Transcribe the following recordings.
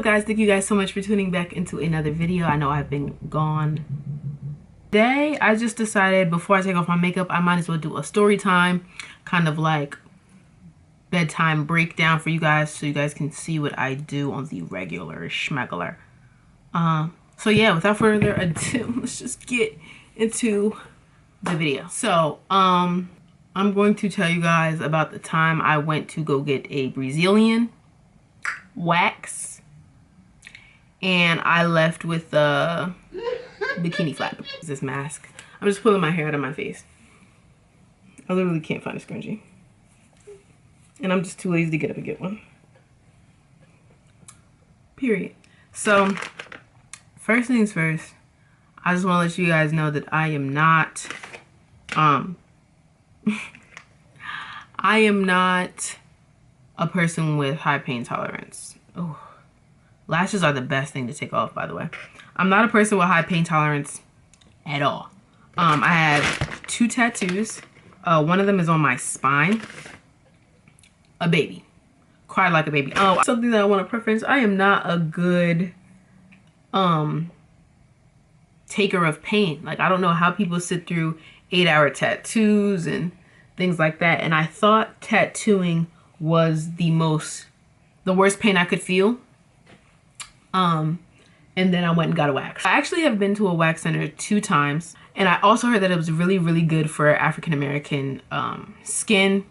up, guys? Thank you guys so much for tuning back into another video. I know I've been gone. Today, I just decided before I take off my makeup, I might as well do a story time, kind of like bedtime breakdown for you guys so you guys can see what I do on the regular schmegular. So yeah, without further ado, let's just get into the video. So, I'm going to tell you guys about the time I went to go get a Brazilian wax and I left with a bikini flap. This mask. I'm just pulling my hair out of my face. I literally can't find a scrunchie. And I'm just too lazy to get up and get one. Period. So, first things first, I just want to let you guys know that I am not, I am not a person with high pain tolerance. Oh, lashes are the best thing to take off, by the way. I'm not a person with high pain tolerance at all. I have 2 tattoos. One of them is on my spine. A baby. Cried like a baby. Oh, something that I want to preference. I am not a good taker of pain. Like, I don't know how people sit through 8-hour tattoos and things like that. And I thought tattooing was the worst pain I could feel. And then I went and got a wax. I actually have been to a wax center 2 times. And I also heard that it was really, really good for African American skin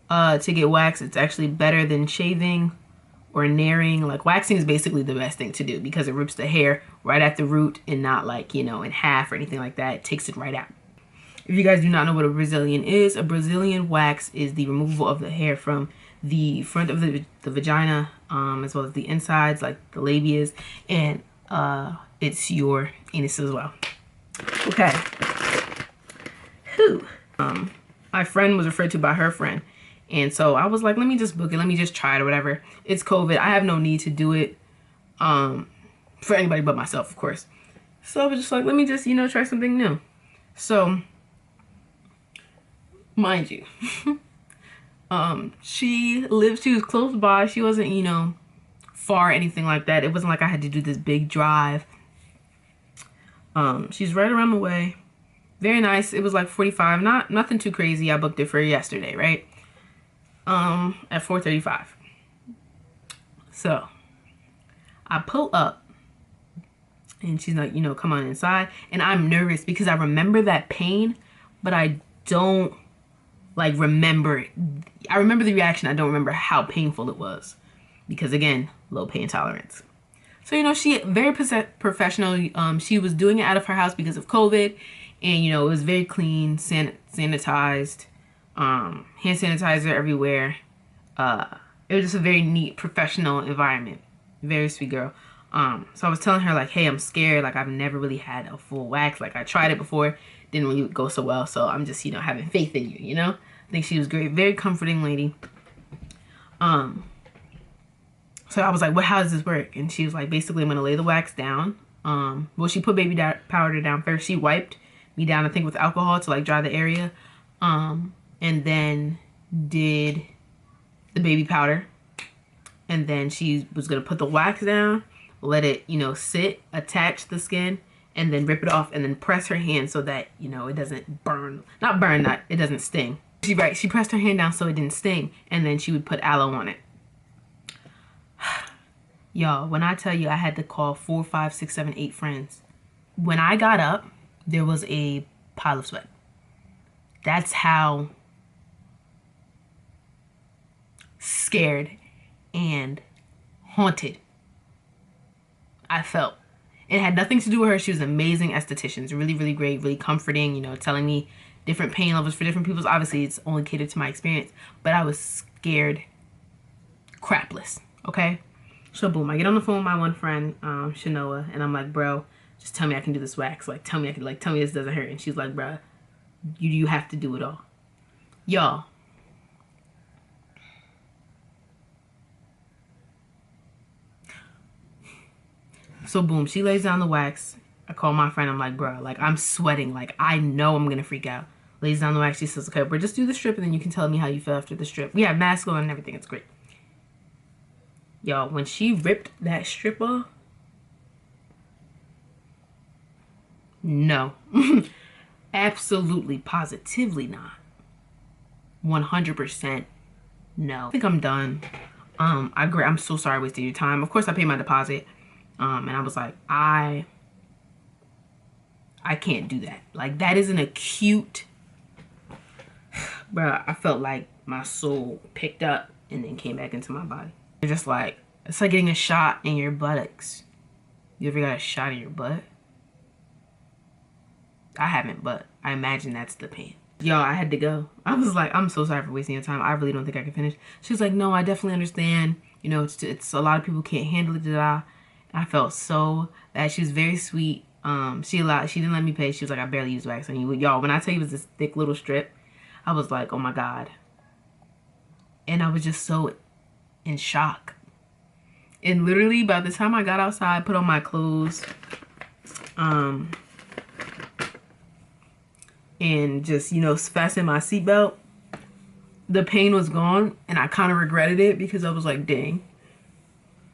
to get waxed. It's actually better than shaving or nairing. Like, waxing is basically the best thing to do because it rips the hair right at the root and not, like, you know, in half or anything like that. It takes it right out. If you guys do not know what a Brazilian is, a Brazilian wax is the removal of the hair from the front of the vagina, as well as the insides, like the labias, and it's your anus as well. Okay. Whew. My friend was referred to by her friend, and so I was like, let me just book it, let me just try it or whatever. It's COVID. I have no need to do it for anybody but myself, of course. So I was just like, let me just, you know, try something new. So, mind you, she was close by. She wasn't, you know, far or anything like that. It wasn't like I had to do this big drive. She's right around the way. Very nice. It was like 45. Nothing too crazy. I booked it for yesterday, right? At 4:35. So, I pull up and she's like, you know, come on inside. And I'm nervous because I remember that pain, but I don't like remember it. I remember the reaction. I don't remember how painful it was because, again, low pain tolerance. So, you know, she very professional. She was doing it out of her house because of COVID, and, you know, it was very clean, sanitized, hand sanitizer everywhere. It was just a very neat, professional environment. Very sweet girl. So I was telling her, like, hey, I'm scared. Like, I've never really had a full wax. Like, I tried it before. Didn't really go so well. So I'm just, you know, having faith in you, you know? I think she was great. Very comforting lady. So I was like, well, how does this work? And she was like, basically, I'm going to lay the wax down. Well, she put baby powder down first. She wiped me down, I think, with alcohol to, like, dry the area. And then did the baby powder. And then she was going to put the wax down, let it, you know, sit, attach the skin, and then rip it off and then press her hand so that, you know, it doesn't burn. Not burn, not, it doesn't sting. She pressed her hand down so it didn't sting, and then she would put aloe on it. Y'all, when I tell you I had to call 4, 5, 6, 7, 8 friends. When I got up, there was a pile of sweat. That's how scared and haunted I felt. It had nothing to do with her. She was an amazing esthetician. Really, really great, really comforting, you know, telling me different pain levels for different people. Obviously, it's only catered to my experience, but I was scared crapless, okay? So, boom, I get on the phone with my one friend, Shanoa, and I'm like, bro, just tell me I can do this wax. Like, tell me this doesn't hurt. And she's like, bro, you have to do it all. Y'all. So, boom, she lays down the wax. I call my friend. I'm like, bro, like, I'm sweating. Like, I know I'm going to freak out. Lays down the wax. She says, okay, we'll just do the strip, and then you can tell me how you feel after the strip. We have masks on and everything. It's great. Y'all, when she ripped that strip off, no. Absolutely, positively not. 100% no. I think I'm done. I'm so sorry I wasted your time. Of course, I paid my deposit. And I was like, I can't do that. Like, that is an acute... Bruh, I felt like my soul picked up and then came back into my body. You're just like, it's like getting a shot in your buttocks. You ever got a shot in your butt? I haven't, but I imagine that's the pain. Y'all, I had to go. I was like, I'm so sorry for wasting your time. I really don't think I can finish. She was like, no, I definitely understand. You know, it's a lot of people can't handle it. I felt so bad. She was very sweet. She didn't let me pay. She was like, I barely use wax on you. Y'all, when I tell you it was this thick little strip, I was like, oh my God. And I was just so in shock. And literally by the time I got outside, put on my clothes, and just, you know, fasten my seatbelt, the pain was gone, and I kind of regretted it because I was like, dang,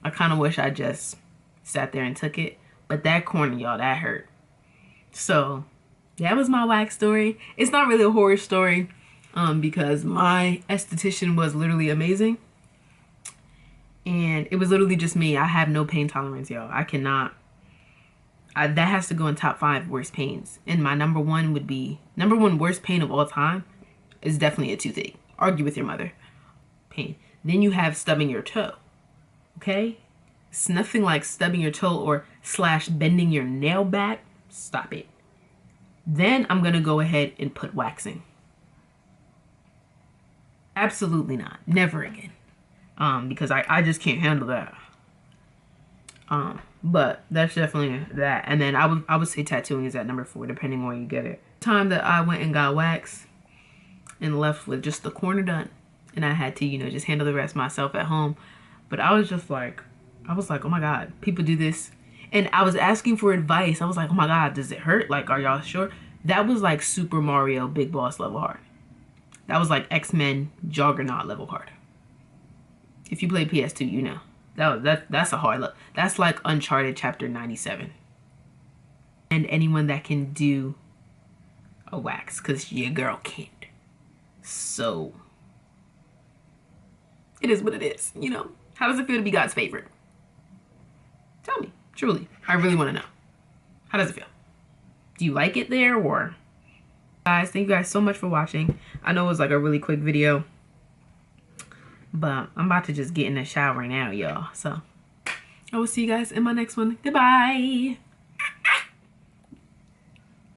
I kind of wish I just sat there and took it. But that corner, y'all, that hurt. So that was my wax story. It's not really a horror story, because my esthetician was literally amazing. And it was literally just me. I have no pain tolerance, y'all. I cannot. That has to go in top 5 worst pains. And my number one worst pain of all time is definitely a toothache. Argue with your mother. Pain. Then you have stubbing your toe. Okay? It's nothing like stubbing your toe or / bending your nail back. Stop it. Then I'm going to go ahead and put waxing. Absolutely not. Never again. Because I just can't handle that. But that's definitely that. And then I would say tattooing is at number 4, depending on where you get it. Time that I went and got wax and left with just the corner done, and I had to, you know, just handle the rest myself at home. But I was like, oh my God, people do this. And I was asking for advice. I was like, oh my God, does it hurt? Like, are y'all sure? That was like Super Mario Big Boss level hard. That was like X-Men Juggernaut level hard. If you play PS2, you know. That's a hard look. That's like Uncharted Chapter 97. And anyone that can do a wax, because your girl can't. So it is what it is, you know. How does it feel to be God's favorite? Tell me, truly. I really want to know. How does it feel? Do you like it there, or? Guys, thank you guys so much for watching. I know it was like a really quick video, but I'm about to just get in the shower now, y'all. So I will see you guys in my next one. Goodbye.